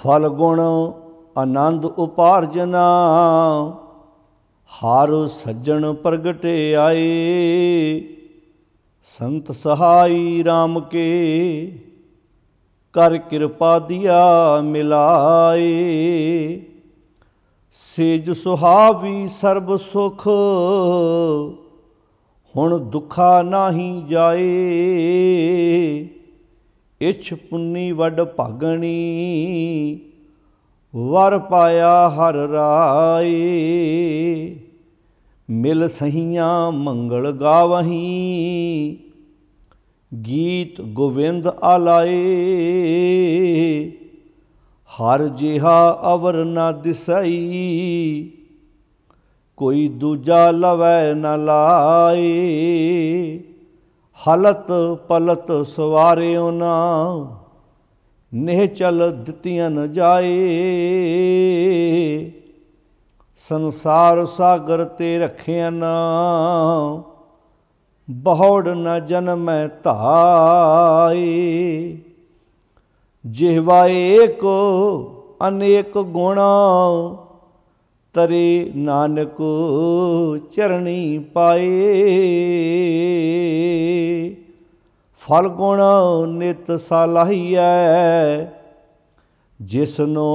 फल गुण आनंद उपार्जना, हार सज्जन प्रगटे आए। संत सहाई राम के कर कृपा दिया मिलाए। सेज सुहावी सर्ब सुख, हुण दुखा नाही जाए। इछ पुन्नी वड भागणी, वर पाया हर राए। मिल सहियाँ मंगल गावहीं, गीत गोविंद आलाए। हर जिहा अवर न दिसई, कोई दूजा लवै न लाए। हलत पलत सवारियो ना, निहचल दितियां न जाए। संसार सागर ते रखिया ना, बहुड़ न जन्मै धाए। जिहवा एक अनेक गुणा, तरे नानक चरणी पाए। फल गुण नित सलाहिया, जिसनो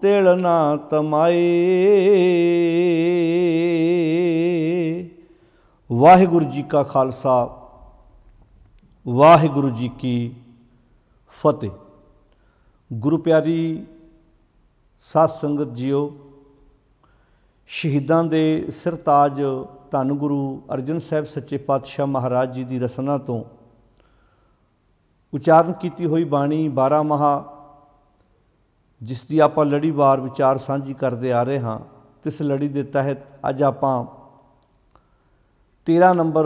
तिल ना तमाए। वाहिगुरु जी का खालसा, वाहिगुरु जी की फतेह। गुरु प्यारी साध संगत जीओ, शहीदां दे सिरताज धन गुरु अर्जन साहब सच्चे पातशाह महाराज जी की रसना तो उचारण की हुई बाणी 12 माह, जिसकी आप लड़ीवार विचार साझी करते आ रहे हाँ। इस लड़ी के तहत अज आप 13 नंबर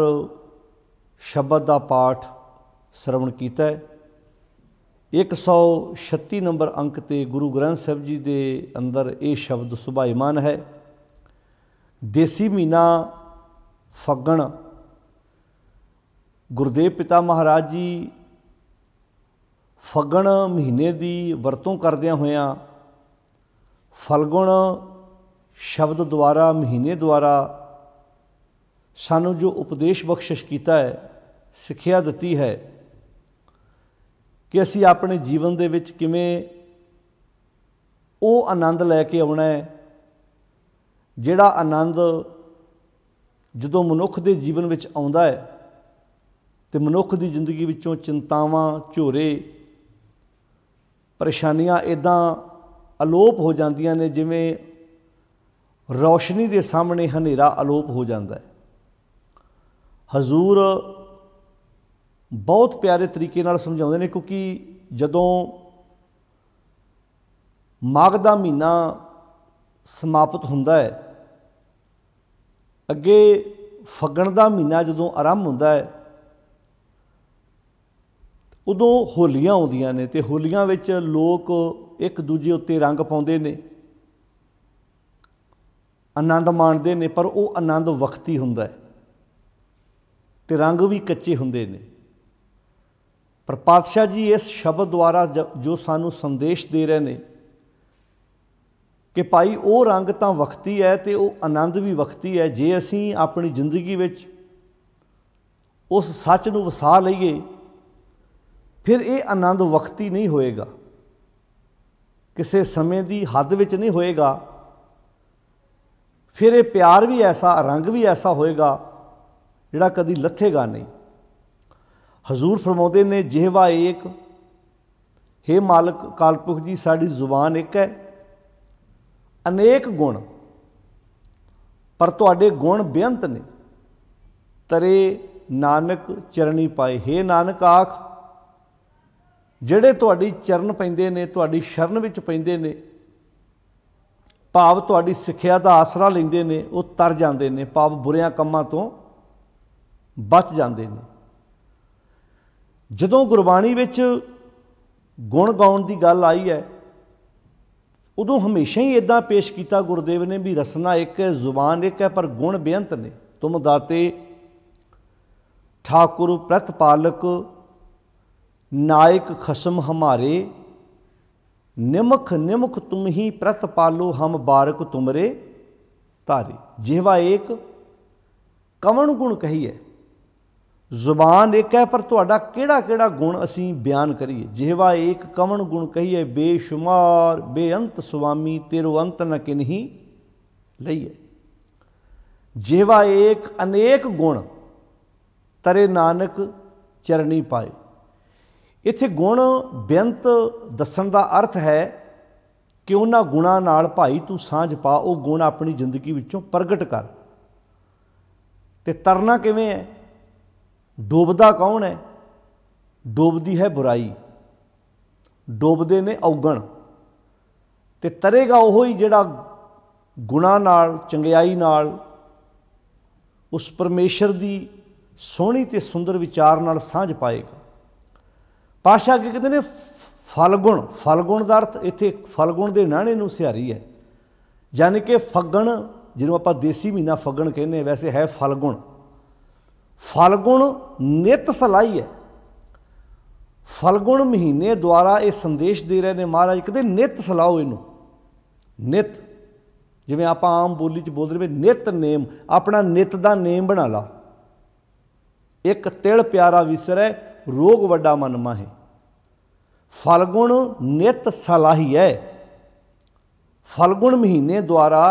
शब्द का पाठ श्रवण किया। 136 नंबर अंक ते गुरु ग्रंथ साहब जी के अंदर ये शब्द सुभाईमान है। देसी महीना फग्गण, गुरुदेव पिता महाराज जी फग्गण महीने की वरतों करदियां होया फलगुण शब्द द्वारा, महीने द्वारा सानू जो उपदेश बख्शिश किया है, सिक्ख्या दिती है कि असी अपने जीवन दे विच किवें वो आनंद लैके आउणा है जिहड़ा आनंद जदों मनुख दे जीवन विच आउंदा है तो मनुख की जिंदगी विचों चिंतावां, झोरे, परेशानियां इदां अलोप हो जांदियां ने जिवें रोशनी के सामने हनेरा अलोप हो जाता है। हजूर बहुत प्यारे तरीके नाल समझाउंदे ने, क्योंकि जदों माघ दा महीना समाप्त हुंदा है, अगे फग्गण दा महीना जदों आरंभ हुंदा है, उदों होलियां आउंदियां ने ते होलियां विच लोक एक दूजे उत्ते रंग पाउंदे ने, आनंद माणदे ने, पर वो आनंद वक्ती हुंदा है ते रंग भी कच्चे हुंदे ने। पर पातशाह जी इस शब्द द्वारा जो सानू संदेश दे रहे हैं कि भाई वो रंग तो वक्ती है तो वो आनंद भी वक्ती है। जे असी अपनी जिंदगी विच उस सच नूं वसा लईए फिर ये आनंद वक्ती नहीं होएगा, किसी समय की हद विच नहीं होएगा। फिर ये प्यार भी ऐसा, रंग भी ऐसा होएगा जिहड़ा कदी लथेगा नहीं। हजूर फरमाउंदे ने, जिहवा एक, हे मालिक कालपुरख जी साड़ी जुबान एक है, अनेक गुण पर तुहाडे गुण बेअंत ने, तरे नानक चरणी पाए। हे नानक आख, जिहड़े तुहाडी चरण पैंदे ने, तुहाडी शरण विच पैंदे ने, भाव तुहाडी सिक्ख्या दा आसरा लैंदे ने, वो तर जांदे ने, भाव बुरियां कम्मां तो बच जाते हैं। जदों गुरबाणी विच गुण गाउण की गल आई है, उदों हमेशा ही इदां पेश किया गुरुदेव ने भी रसना एक है, जुबान एक है, पर गुण बेअंत ने। तुम दाते ठाकुर प्रतिपालक, नायक खसम हमारे, निमख निमख तुम ही प्रत पालो हम बारक तुमरे तारे। जिहवा एक कवन गुण कहीए, जुबान एक है पर तुहाडा किहड़ा किहड़ा गुण असीं बयान करिए। जिहवा एक कवन गुण कहीए, बेशुमार बेअंत सुवामी तेरो अंत न किन्ही लईए। जिहवा एक अनेक गुण तरे नानक चरनी पाए। इत्थे गुण बेअंत दस्सण दा अर्थ है कि उन्हां गुणां नाल भाई तू सांझ पा, वो गुण अपनी जिंदगी विचों प्रगट कर। ते तरना किवें है, डोबदा कौन है? डोबदी है बुराई, डोबदे ने अवगण, ते तरेगा ओह ही जिहड़ा गुणां नाल चंगियाई नाल उस परमेश्वर दी सोहनी ते सुंदर विचार नाल सांझ पाएगा। पातशाह अगे कहते ने फलगुण, फलगुण का अर्थ इत्थे फलगुण के नाणे नूं सिहारी है, यानी कि फग्गण जिन्हों आपां देसी महीना फग्गण कहने, वैसे है फलगुण। फलगुण नित सलाई है। फलगुण महीने द्वारा ये संदेश दे रहे हैं महाराज, कहते नित सलाओ इनू। नित जिवें आपां आम बोली च बोलदे रहे नित नेम, अपना नित का नेम बना ला। एक तिल प्यारा विसरै रोग वड्डा मन माहे। फलगुण नित सलाही है। फलगुण महीने द्वारा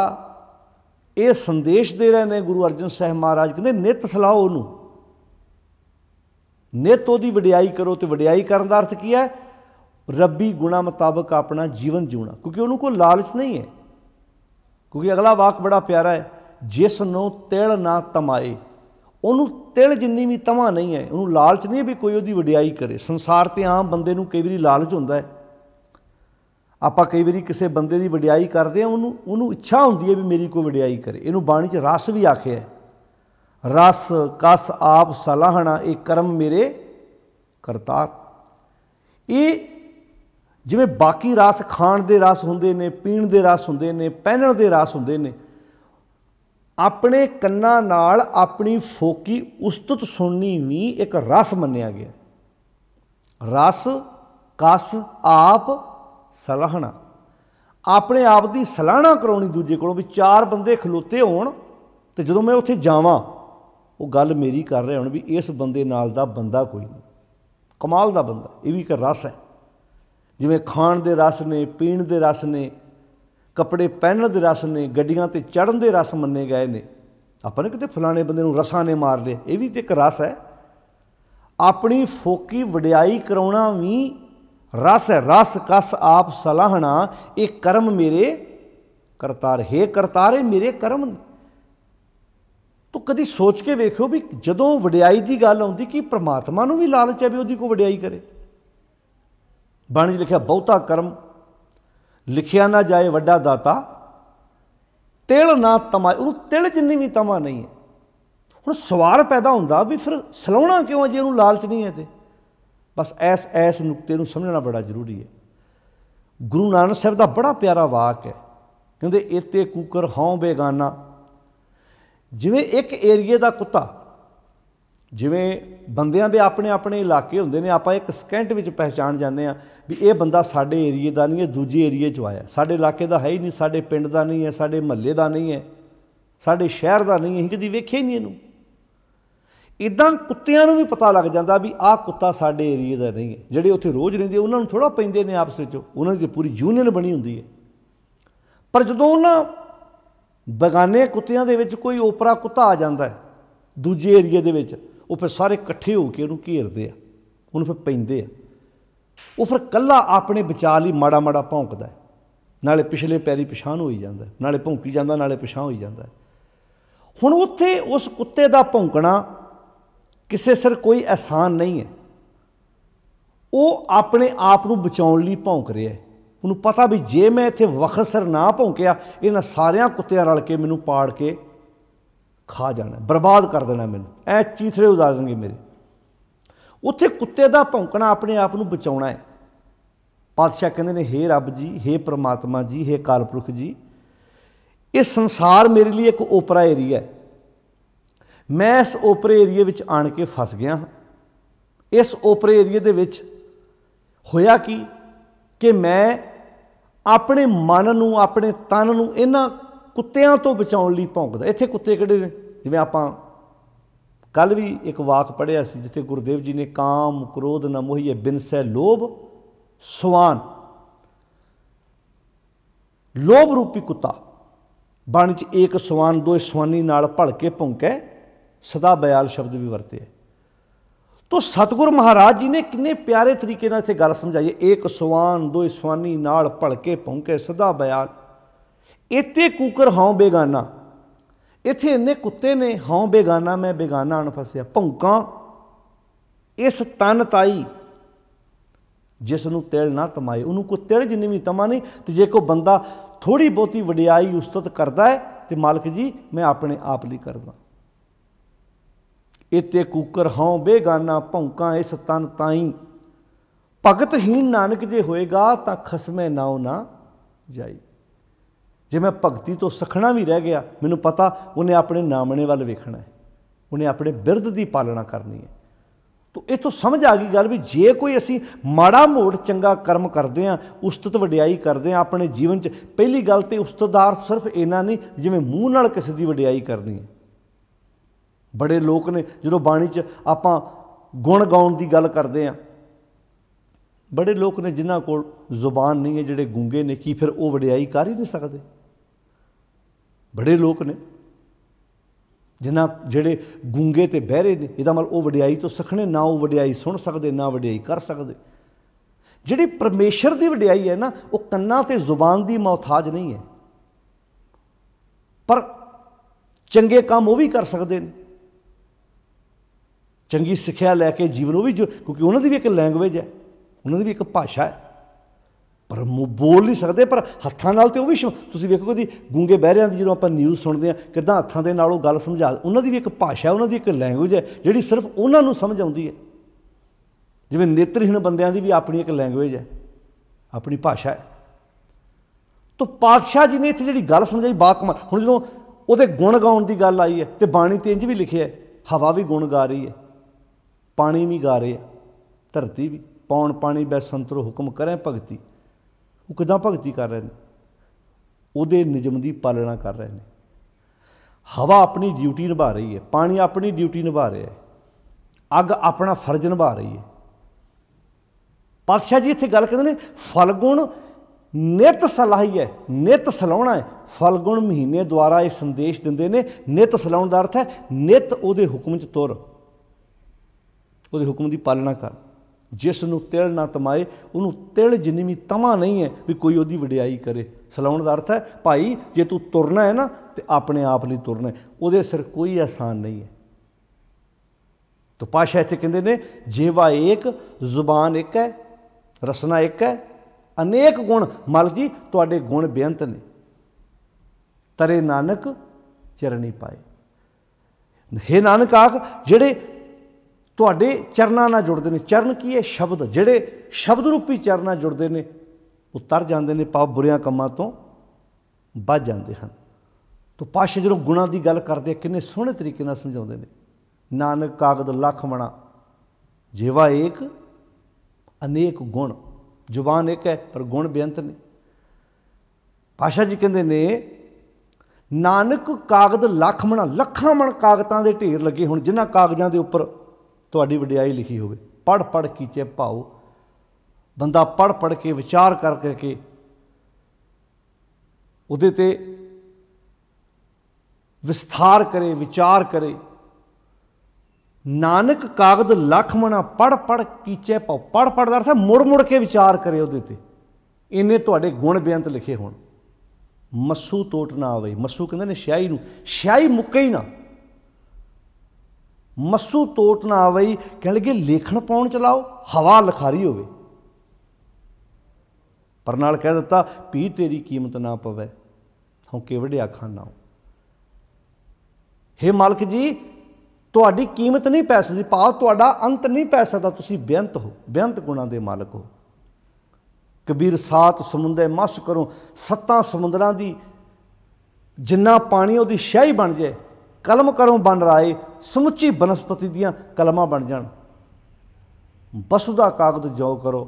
ये संदेश दे रहे हैं गुरु अर्जन साहिब महाराज, कहते नित सलाहो उन्हों, नित उहदी वडियाई करो। तो वडियाई करने का अर्थ की है? रब्बी गुणा मुताबक अपना जीवन जीना, क्योंकि उन्होंने कोई लालच नहीं है। क्योंकि अगला वाक बड़ा प्यारा है, जिसनों तिल ना तमाए। उन्होंने तिल जिन्नी भी तमा नहीं है, उन्होंने लालच नहीं है भी कोई उहदी वडियाई करे। संसार ते आम बंदे नूं कई वारी लालच हुंदा है। आपां कई वारी किसी बंदे की वडियाई करते हैं, उन्होंने इच्छा होंदी है भी मेरी कोई वडियाई करे। इनू बाणी च रस भी आखे है, रस कस आप सलाहना ये कर्म मेरे करतार। ये जिवें बाकी रस खाण दे रस हुंदे ने, पीण दे रस हुंदे ने, पहनण दे रस हुंदे ने, अपने कन्नां नाल अपनी फोकी उस्तत सुननी भी एक रस मन्निया गया। रस कस आप सलाहना, अपने आप की सलाहना कराउणी दूजे कोलों। भी चार बंदे खलोते होण ते जदों मैं उत्थे जावां वो गल मेरी कर रहे होण भी इस बंदे नाल दा बंदा कोई नहीं, कमाल दा बंदा। ये भी एक रस है। जिवें खाण दे रस ने, पीण दे रस ने, कपड़े पहनण दे रस ने, गड्डियां ते चढ़न दे रस मन्ने गए ने। आपां ने किते फलाणे बंदे नूं रसां ने मार लिया, ये भी तो एक रस है। अपनी फोकी वडियाई कराउणा भी रस है। रस कस आप सलाहना ये कर्म मेरे करतार। हे करतार मेरे कर्म ने। तो कभी सोच के वेखो भी जदों वडियाई की गल आउंदी कि परमात्मा नूं भी लालच है भी उहदी कोई वडियाई करे। बाणी च लिखिया बहुता कर्म लिखिया ना जाए वड्डा दाता, तिल ना तमा। उन्होंने तिल जिन्नी भी तमा नहीं है। हुण सवाल पैदा होंदा भी फिर सलाउणा क्यों है जे उन्होंने लालच नहीं है। तो बस ऐस नुकते नूं समझना बड़ा जरूरी है। गुरु नानक साहब का बड़ा प्यारा वाक है, कहते इते कूकर हों बेगाना। जिवें एक एरिए का कुत्ता, जिवें बंदियां दे अपने अपने इलाके होंदे ने, आपां एक सकेंट विच पहचान जाने आ भी ये बंदा साडे एरिए का नहीं है, दूजे एरिए चो आया, साडे इलाके का है ही नहीं, साडे पिंड का नहीं है, साडे महल्ले का नहीं है, साडे शहर का नहीं है, असीं कदी वेखिया ही नहीं इहनूं। इदां कुत्तियां नूं भी पता लग जाता भी आह कुत्ता साडे एरिए का नहीं है। जिहड़े उत्थे रोज़ रहिंदे उन्हां नूं थोड़ा पैंदे ने आपस विच, उन्हां दी पूरी यूनीअन बनी हुंदी है। पर जदों उन्हां बेगाने कुत्तियां दे विच कोई ओपरा कुत्ता आ जाता है दूजे एरिए दे विच, वो फिर सारे इकट्ठे होकर उन्होंने घेरते हैं, उन्होंने फिर पैंदे आ। वो फिर कल्ला अपने बचाव लई माड़ा माड़ा भौंकदा है, नाले पिछले पैरी पिछाण होई जांदा है, नाले भौंकी जांदा नाले पिछां होई जांदा है। हुण उत्थे उस कुत्ते दा भौंकना किसे सिर कोई एहसान नहीं है। वो अपने आप नूं बचाउण लई भौंक रहा है। उन्होंने पता भी जे मैं इत्थे वक्त सिर ना भौंकिया इन्हां सारियां कुत्तियां रल के मैनूं पाड़ के खा जाना, बर्बाद कर देना, मैनूं ऐ चीथड़े उड़ा देंगे मेरे। उत्थे कुत्ते का भौंकना अपने आप नूं बचाउणा है। पातशाह कहंदे ने हे रब जी, हे परमात्मा जी, हे कालपुरख जी, ये संसार मेरे लिए एक ओपरा एरिया है। मैं इस ओपरे एरिए विच आण के फस गया हाँ। इस ओपरे एरिए दे विच होया कि मैं ਆਪਣੇ ਮਨ ਨੂੰ, ਆਪਣੇ ਤਨ ਨੂੰ ਇਹਨਾਂ ਕੁੱਤਿਆਂ ਤੋਂ ਬਚਾਉਣ ਲਈ ਭੌਂਕਦਾ। ਇੱਥੇ ਕੁੱਤੇ ਕਿਹੜੇ ਨੇ? ਜਿਵੇਂ ਆਪਾਂ ਕੱਲ੍ਹ ਵੀ ਇੱਕ ਵਾਕ ਪੜ੍ਹਿਆ ਸੀ ਜਿੱਥੇ ਗੁਰਦੇਵ ਜੀ ਨੇ ਕਾਮ ਕ੍ਰੋਧ ਨ ਮੋਹੀਏ ਬਿਨਸੈ ਲੋਭ ਸਵਾਨ, ਲੋਭ ਰੂਪੀ ਕੁੱਤਾ। ਬਾਣੀ 'ਚ ਏਕ ਸਵਾਨ ਦੋਇ ਸਵਾਨੀ ਨਾਲ ਭਲ ਕੇ ਭੌਂਕੈ, ਸਦਾ ਬਿਆਲ ਸ਼ਬਦ ਵੀ ਵਰਤੇ। ਤੋ ਸਤਿਗੁਰ ਮਹਾਰਾਜ ਜੀ ਨੇ ਕਿੰਨੇ ਪਿਆਰੇ ਤਰੀਕੇ ਨਾਲ ਇੱਥੇ ਗੱਲ ਸਮਝਾਈ ਹੈ। ਏਕ ਸਵਾਨ ਦੋਇ ਸਵਾਨੀ ਨਾਲ ਭਲ ਕੇ ਭੌਂਕੈ ਸਦਾ ਬਿਆਲ, ਇੱਥੇ ਕੂਕਰ ਹਉ ਬੇਗਾਨਾ। ਇੱਥੇ ਇੰਨੇ ਕੁੱਤੇ ਨੇ, ਹਉ ਬੇਗਾਨਾ ਮੈਂ ਬੇਗਾਨਾ ਅਣ ਫਸਿਆ। ਭੌਂਕਾਂ ਇਸ ਤਨ ਤਾਈ ਜਿਸ ਨੂੰ ਤਿਲ ਨਾ ਤਮਾਏ, ਉਹਨੂੰ ਕੋਈ ਤਿਲ ਜਿੰਨੀ ਵੀ ਤਮਾ ਨਹੀਂ। ਤੇ ਜੇ ਕੋਈ ਬੰਦਾ ਥੋੜ੍ਹੀ ਬਹੁਤੀ ਵਡਿਆਈ ਉਸਤਤ ਕਰਦਾ ਹੈ ਤੇ ਮਾਲਕ ਜੀ ਮੈਂ ਆਪਣੇ ਆਪ ਲਈ ਕਰਦਾ। ਇੱਥੇ ਕੂਕਰ ਹਉ ਬੇਗਾਨਾ ਭੌਂਕਾਂ ਇਸ ਤਨ ਤਾਈ, ਭਗਤਹੀਨ ਨਾਨਕ ਜੇ ਹੋਏਗਾ ਤਾਂ ਖਸਮੇ ਨਾਉ ਨਾ ਜਾਈ। ਜੇ ਮੈਂ ਭਗਤੀ ਤੋਂ ਸਖਣਾ ਵੀ ਰਹਿ ਗਿਆ, ਮੈਨੂੰ ਪਤਾ ਉਹਨੇ ਆਪਣੇ ਨਾਮਣੇ ਵੱਲ ਵੇਖਣਾ ਹੈ, ਉਹਨੇ ਆਪਣੇ ਬਿਰਧ ਦੀ ਪਾਲਣਾ ਕਰਨੀ ਹੈ। ਤੋ ਇੱਥੋਂ ਸਮਝ ਆ ਗਈ ਗੱਲ ਵੀ ਜੇ ਕੋਈ ਅਸੀਂ ਮਾੜਾ ਮੋੜ ਚੰਗਾ ਕਰਮ ਕਰਦੇ ਹਾਂ, ਉਸਤਤ ਵਡਿਆਈ ਕਰਦੇ ਹਾਂ ਆਪਣੇ ਜੀਵਨ 'ਚ, ਪਹਿਲੀ ਗੱਲ ਤਾਂ ਉਸਤਤ ਦਾ ਅਰਥ ਸਿਰਫ ਇੰਨਾ ਨਹੀਂ ਜਿਵੇਂ ਮੂੰਹ ਨਾਲ ਕਿਸੇ ਦੀ ਵਡਿਆਈ ਕਰਨੀ ਹੈ। ਬੜੇ ਲੋਕ ਨੇ ਜਦੋਂ ਬਾਣੀ 'ਚ ਆਪਾਂ ਗੁਣ ਗਾਉਣ ਦੀ ਗੱਲ ਕਰਦੇ ਹਾਂ, ਬੜੇ ਲੋਕ ਨੇ ਜਿਨ੍ਹਾਂ ਕੋਲ ਜ਼ੁਬਾਨ ਨਹੀਂ ਹੈ, ਜਿਹੜੇ ਗੂੰਗੇ ਨੇ, ਕੀ ਫਿਰ ਉਹ ਵਡਿਆਈ ਕਰ ਹੀ ਨਹੀਂ ਸਕਦੇ? ਬੜੇ ਲੋਕ ਨੇ ਜਿਹੜੇ ਗੂੰਗੇ ਤੇ ਬਹਿਰੇ ਨੇ, ਇਹਦਾ ਮਤਲਬ ਉਹ ਵਡਿਆਈ ਤੋਂ ਸਖਣੇ ਨਾ, ਉਹ ਵਡਿਆਈ ਸੁਣ ਸਕਦੇ ਨਾ ਵਡਿਆਈ ਕਰ ਸਕਦੇ। ਜਿਹੜੀ ਪਰਮੇਸ਼ਰ ਦੀ ਵਡਿਆਈ ਹੈ ਨਾ, ਉਹ ਕੰਨਾਂ ਤੇ ਜ਼ੁਬਾਨ ਦੀ ਮੁਹਤਾਜ ਨਹੀਂ ਹੈ, ਪਰ ਚੰਗੇ ਕੰਮ ਉਹ ਵੀ ਕਰ ਸਕਦੇ ਨੇ, ਚੰਗੀ ਸਿੱਖਿਆ ਲੈ ਕੇ ਜੀਵਨ ਉਹ ਵੀ, ਕਿਉਂਕਿ ਉਹਨਾਂ ਦੀ ਵੀ ਇੱਕ ਲੈਂਗੁਏਜ ਹੈ, ਉਹਨਾਂ ਦੀ ਵੀ ਇੱਕ ਭਾਸ਼ਾ ਹੈ, ਪਰ ਬੋਲ ਨਹੀਂ ਸਕਦੇ, ਪਰ ਹੱਥਾਂ ਨਾਲ ਤੇ ਉਹ ਵੀ। ਤੁਸੀਂ ਵੇਖੋ ਕਦੀ ਗੂੰਗੇ ਬਹਿਰਿਆਂ ਦੀ ਜਦੋਂ ਆਪਾਂ ਨਿਊਜ਼ ਸੁਣਦੇ ਹਾਂ, ਕਿੱਦਾਂ ਹੱਥਾਂ ਦੇ ਨਾਲ ਉਹ ਗੱਲ ਸਮਝਾ, ਉਹਨਾਂ ਦੀ ਵੀ ਇੱਕ ਭਾਸ਼ਾ, ਉਹਨਾਂ ਦੀ ਇੱਕ ਲੈਂਗੁਏਜ ਹੈ ਜਿਹੜੀ ਸਿਰਫ ਉਹਨਾਂ ਨੂੰ ਸਮਝ ਆਉਂਦੀ ਹੈ। ਜਿਵੇਂ ਨੇਤਰਹੀਣ ਬੰਦਿਆਂ ਦੀ ਵੀ ਆਪਣੀ ਇੱਕ ਲੈਂਗੁਏਜ ਹੈ, ਆਪਣੀ ਭਾਸ਼ਾ ਹੈ। ਤੋ ਪਾਤਸ਼ਾਹ ਜੀ ਨੇ ਇੱਥੇ ਜਿਹੜੀ ਗੱਲ ਸਮਝਾਈ ਬਾਕਮਾਲ। ਹੁਣ ਜਦੋਂ ਉਹਦੇ ਗੁਣ ਗਾਉਣ ਦੀ ਗੱਲ ਆਈ ਹੈ ਤੇ ਬਾਣੀ ਤੇ ਇੰਝ ਵੀ ਲਿਖਿਆ ਹੈ, ਹਵਾ ਵੀ ਗੁਣ ਗਾ ਰਹੀ ਹੈ, ਪਾਣੀ ਵੀ ਗਾ ਰਹੇ ਹੈ, ਧਰਤੀ ਵੀ। ਪੌਣ ਪਾਣੀ ਬੈ ਸੰਤਰੋ ਹੁਕਮ ਕਰੇ ਭਗਤੀ। ਉਹ ਕਿੱਦਾਂ ਭਗਤੀ ਕਰ ਰਹੇ ਨੇ? ਉਹਦੇ ਨਿਯਮ ਦੀ ਪਾਲਣਾ ਕਰ ਰਹੇ ਨੇ। ਹਵਾ ਆਪਣੀ ਡਿਊਟੀ ਨਿਭਾ ਰਹੀ ਹੈ, ਪਾਣੀ ਆਪਣੀ ਡਿਊਟੀ ਨਿਭਾ ਰਿਹਾ ਹੈ, ਅੱਗ ਆਪਣਾ ਫਰਜ਼ ਨਿਭਾ ਰਹੀ ਹੈ। ਪਾਤਸ਼ਾਹ ਜੀ ਇੱਥੇ ਗੱਲ ਕਹਿੰਦੇ ਨੇ ਫਲਗੁਣ ਨਿਤ ਸਲਾਹੀ ਹੈ, ਨਿਤ ਸਲਾਉਣਾ ਹੈ। ਫਲਗੁਣ ਮਹੀਨੇ ਦੁਆਰਾ ਇਹ ਸੰਦੇਸ਼ ਦਿੰਦੇ ਨੇ। ਨਿਤ ਸਲਾਉਣ ਦਾ ਅਰਥ ਹੈ ਨਿਤ ਉਹਦੇ ਹੁਕਮ 'ਚ ਤੁਰ, ਉਹਦੇ ਹੁਕਮ ਦੀ ਪਾਲਣਾ ਕਰ। ਜਿਸ ਨੂੰ ਤਿਲ ਨਾ ਤਮਾਏ, ਉਹਨੂੰ ਤਿਲ ਜਿੰਨੀ ਵੀ ਤਮਾ ਨਹੀਂ ਹੈ ਵੀ ਕੋਈ ਉਹਦੀ ਵਡਿਆਈ ਕਰੇ। ਸਲਾਉਣ ਦਾ ਅਰਥ ਹੈ ਭਾਈ ਜੇ ਤੂੰ ਤੁਰਨਾ ਹੈ ਨਾ ਤੇ ਆਪਣੇ ਆਪ ਲਈ ਤੁਰਨਾ ਹੈ, ਉਹਦੇ ਸਿਰ ਕੋਈ ਆਸਾਨ ਨਹੀਂ ਹੈ। ਤੋ ਪਾਸ਼ਾ ਇੱਥੇ ਕਹਿੰਦੇ ਨੇ ਜੇਵਾ ਏਕ, ਜ਼ੁਬਾਨ ਇੱਕ ਹੈ, ਰਸਨਾ ਇੱਕ ਹੈ, ਅਨੇਕ ਗੁਣ। ਮਲ ਜੀ ਤੁਹਾਡੇ ਗੁਣ ਬੇਅੰਤ ਨੇ, ਤਰੇ ਨਾਨਕ ਚਰਨੀ ਪਾਏ। ਹੇ ਨਾਨਕ ਆਖ ਜਿਹੜੇ ਤੁਹਾਡੇ ਚਰਨਾਂ ਨਾਲ ਜੁੜਦੇ ਨੇ। ਚਰਨ ਕੀ ਹੈ? ਸ਼ਬਦ। ਜਿਹੜੇ ਸ਼ਬਦ ਰੂਪੀ ਚਰਨਾਂ ਨਾਲ ਜੁੜਦੇ ਨੇ ਉਹ ਤਰ ਜਾਂਦੇ ਨੇ, ਪਾਪ ਬੁਰਿਆਂ ਕੰਮਾਂ ਤੋਂ ਬਚ ਜਾਂਦੇ ਹਨ। ਤੋ ਪਾਸ਼ਾ ਜਦੋਂ ਗੁਣਾਂ ਦੀ ਗੱਲ ਕਰਦੇ ਕਿੰਨੇ ਸੋਹਣੇ ਤਰੀਕੇ ਨਾਲ ਸਮਝਾਉਂਦੇ ਨੇ। ਨਾਨਕ ਕਾਗਦ ਲੱਖ ਮਣਾ, ਜੇਵਾ ਏਕ ਅਨੇਕ ਗੁਣ। ਜ਼ੁਬਾਨ ਇੱਕ ਹੈ ਪਰ ਗੁਣ ਬੇਅੰਤ ਨੇ। ਪਾਸ਼ਾ ਜੀ ਕਹਿੰਦੇ ਨੇ ਨਾਨਕ ਕਾਗਦ ਲੱਖ ਮਣਾ, ਲੱਖਾਂ ਮਣ ਕਾਗਜ਼ਾਂ ਦੇ ਢੇਰ ਲੱਗੇ ਹੋਣ, ਜਿਨ੍ਹਾਂ ਕਾਗਜ਼ਾਂ ਦੇ ਉੱਪਰ ਤੁਹਾਡੀ ਵਡਿਆਈ ਲਿਖੀ ਹੋਵੇ। ਪੜ੍ਹ ਪੜ੍ਹ ਕੀਚੇ ਭਾਉ। ਬੰਦਾ ਪੜ੍ਹ ਪੜ੍ਹ ਕੇ ਵਿਚਾਰ ਕਰ ਕਰਕੇ ਉਹਦੇ 'ਤੇ ਵਿਸਥਾਰ ਕਰੇ, ਵਿਚਾਰ ਕਰੇ। ਨਾਨਕ ਕਾਗਦ ਲੱਖ ਮਣਾ, ਪੜ੍ਹ ਪੜ੍ਹ ਕੀਚੇ ਭਾਉ। ਪੜ੍ਹ ਪੜ੍ਹ ਦਾ ਅਰਥ ਹੈ ਮੁੜ ਮੁੜ ਕੇ ਵਿਚਾਰ ਕਰੇ ਉਹਦੇ 'ਤੇ। ਇੰਨੇ ਤੁਹਾਡੇ ਗੁਣ ਬੇਅੰਤ ਲਿਖੇ ਹੋਣ। ਮੱਸੂ ਤੋਟ ਨਾ ਆਵੇ। ਮੱਸੂ ਕਹਿੰਦੇ ਨੇ ਸਿਆਹੀ ਨੂੰ, ਸਿਆਹੀ ਮੁੱਕੇ ਹੀ ਨਾ। ਮੱਸੂ ਤੋਟ ਨਾ ਆਵੇ ਕਹਿਣ ਲੱਗੇ ਲੇਖਣ ਪਾਉਣ ਚਲਾਓ, ਹਵਾ ਲਿਖਾਰੀ ਹੋਵੇ। ਪਰ ਨਾਲ ਕਹਿ ਦਿੱਤਾ ਪੀ ਤੇਰੀ ਕੀਮਤ ਨਾ ਪਵੇ, ਹੌਕੇ ਵੱਢਿਆ ਖਾਨਾ। ਹੇ ਮਾਲਕ ਜੀ ਤੁਹਾਡੀ ਕੀਮਤ ਨਹੀਂ ਪੈ ਸਕਦੀ, ਭਾਵ ਤੁਹਾਡਾ ਅੰਤ ਨਹੀਂ ਪੈ ਸਕਦਾ। ਤੁਸੀਂ ਬੇਅੰਤ ਹੋ, ਬੇਅੰਤ ਗੁਣਾਂ ਦੇ ਮਾਲਕ ਹੋ। ਕਬੀਰ ਸਾਤ ਸਮੁੰਦੇ ਮਸ ਕਰੋ। ਸੱਤਾਂ ਸਮੁੰਦਰਾਂ ਦੀ ਜਿੰਨਾ ਪਾਣੀ ਉਹਦੀ ਸ਼ਾਹੀ ਬਣ ਜਾਏ। ਕਲਮ ਕਰੋ ਬਣ ਰਾਏ, ਸਮੁੱਚੀ ਬਨਸਪਤੀ ਦੀਆਂ ਕਲਮਾਂ ਬਣ ਜਾਣ। ਬਸੁਦਾ ਕਾਗਦ ਜੋ ਕਰੋ,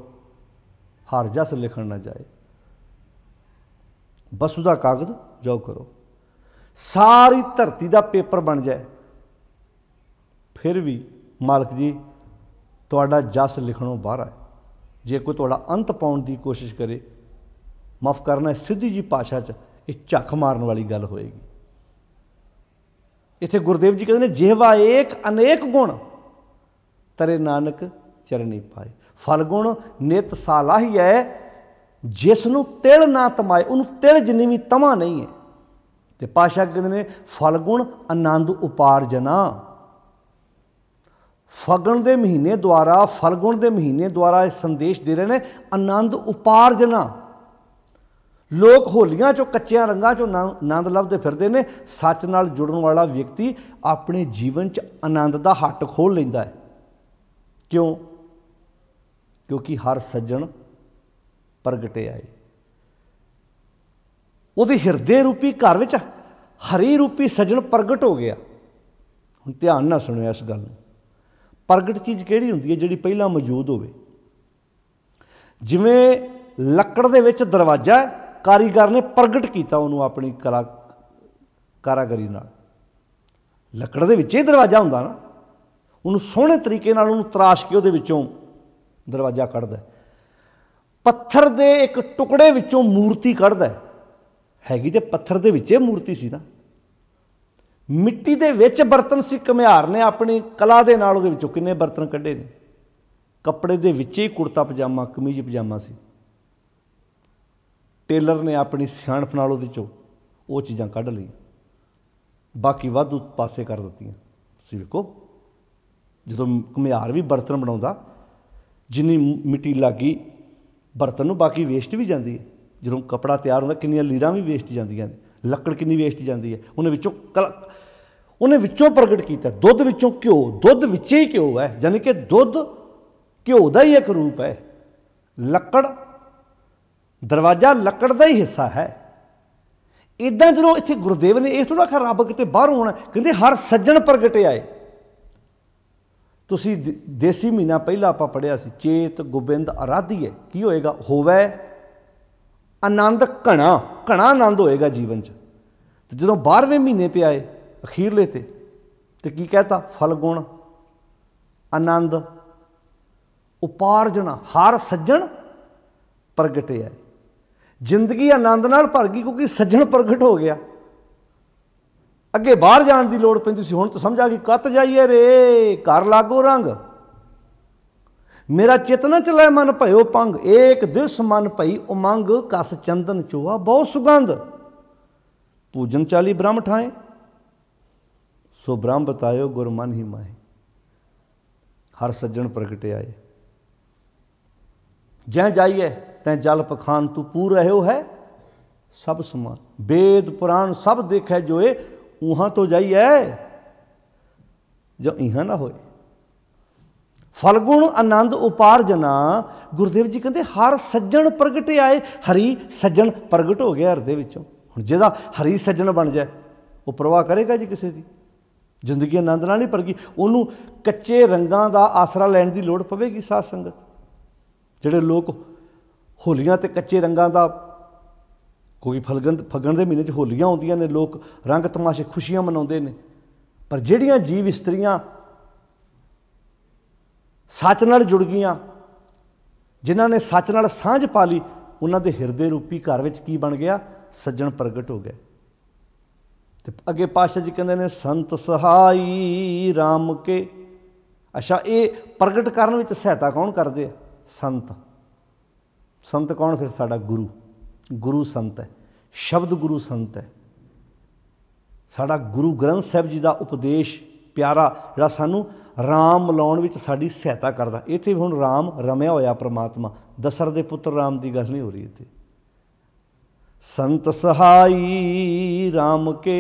ਹਰ ਜਸ ਲਿਖਣ ਨਾ ਜਾਏ। बसु दा कागज जाओ करो, सारी धरती का पेपर बन जाए, फिर भी मालक जी तुहाडा जस लिखणों बाहर है। जे कोई तुहाडा अंत पाउण की कोशिश करे, माफ़ करना सीधी जी भाषा च ये झक मारन वाली गल होएगी। इत्थे गुरुदेव जी कहते हैं जिहवा एक अनेक गुण तरे नानक चरनी पाए। फल गुण नित साला ही है, जिसनों तिल ना तमाए, उन्होंने तिल जिन्नी भी तमा नहीं है। तो पातशाह कहते हैं फल गुण आनंद उपार्जना। फगण के महीने द्वारा, फलगुण के महीने द्वारा संदेश दे रहे हैं आनंद उपार्जना। लोग होलियां चो कच्चियां रंगां चो आनंद लभदे फिरदे ने, सच नाल जुड़न वाला व्यक्ति अपने जीवन च आनंद का हट खोल लैंदा है। क्यों? क्योंकि हर सज्जण प्रगटे आए। उहदे हिरदे रूपी घर विच हरी रूपी सज्जण प्रगट हो गया। हुण ध्यान नाल सुणिओ इस गल नूं। प्रगट चीज़ किहड़ी हुंदी है? जिहड़ी पहिलां मौजूद होवे। जिवें लकड़ दे विच दरवाजा है, कारीगर ने प्रगट किया उन्होंने अपनी कला कारागरी नाल। लकड़ दे विच ही दरवाजा हुंदा ना, उन्होंने सोहणे तरीके नाल उन्होंने तराश के उहदे विचों दरवाजा कढ़दा है। पत्थर दे एक टुकड़े विचों मूर्ति कढ़दा हैगी, ते पत्थर दे विच मूर्ति सी ना। मिट्टी दे विच बर्तन सी, घुमियार ने अपनी कला दे नाल उहदे विचों किन्ने बर्तन कढ़े ने। कपड़े दे विच ही कुर्ता पजामा कमीज पजामा सी, टेलर ने अपनी सियाणप नाल उहदे चों वो चीज़ां कढ़ लईआं, बाकी वाधू पासे कर दित्तियां। तुसीं वेखो जदों घुमियार भी बर्तन बनाउंदा, जिन्नी मिट्टी लागी बर्तन नूं बाकी वेस्ट भी जाती है। जदों कपड़ा तैयार होंदा किन्नियां लीरां भी वेस्ट जांदियां ने, लकड़ किन्नी वेस्ट जाती है। उन्हें विचों उन्हें विचों प्रगट किया। दुध विचों घ्यो, दुध विच ही घ्यो है, यानी कि दुध घ्यो का ही एक रूप है। लकड़ दरवाजा लकड़ का ही हिस्सा है। इदां जो इत्थे गुरुदेव ने इस थोड़ा आखिया रब किते बाहरों होना, कहते हर सज्जण प्रगटे आए। तुसी देसी महीना पहला आपां पढ़िया सी, चेत गोबिंद आराधिए की होएगा? होवे आनंद घना, घना आनंद होएगा जीवन च। तो जो 12वें महीने पे आए अखीरले ते की कहता? फल गुण आनंद उपार्जना, हर सज्जण प्रगटे आए। जिंदगी आनंद नाल भर गई क्योंकि सज्जण प्रगट हो गया। अगे बाहर जाण दी लोड़ पैंदी सी, हुण तो समझ आ गई कत जाइए रे घर लागो रंग। मेरा चित न चलै मन भयो पंग, एक दिवस मन भई उमंग, कस चंदन चोआ बहुत सुगंध। पूजन चाली ब्रह्म ठाए, सो ब्रह्म बतायो गुर मन ही माहे। हर सज्जण प्रगटे आए। जै जाइए तैं जल पखान, तू पूर रहो है सब समान। वेद पुराण सब देखे जोए, उहाँ तो जाइए जो इहाँ ना होए। फलगुण आनंद उपार्जना। गुरुदेव जी कहते हर सज्जण प्रगटे आए। हरी सज्जण प्रगट हो गया हृदय विचों। हुण जिहदा हरी सज्जण बन जाए वो परवाह करेगा जी किसी की? जिंदगी आनंद नाल नहीं भरगी। उन्होंने कच्चे रंगां दा आसरा लैण दी लोड़ पवेगी। साध संगत जिहड़े लोग होलियां ते कच्चे रंगां दा, क्योंकि फगण के महीने होलियां आउंदियां ने, लोग रंग तमाशे खुशियां मनाउंदे ने, पर जिहड़ियां जीव इस्त्रियां सच नाल जुड़ गईयां, जिन्हां ने सच नाल सांझ पा ली, उन्हां दे हिरदे रूपी घर विच की बन गया? सज्जण प्रगट हो गए। ते अगे पातशाह जी कहंदे ने संत सहाई राम के। अच्छा, ये प्रगट करन विच सहायता कौन करदे? संत। संत कौन? फिर साडा गुरु। गुरु संत है, शब्द गुरु संत है। साडा गुरु ग्रंथ साहिब जी का उपदेश प्यारा जिहड़ा सानू राम मिलाउण विच साडी सहायता करदा। इत्थे हुण राम रमिया होया परमात्मा, दशरथ दे पुत्र राम की गल नहीं हो रही इत्थे। संत सहाई राम के,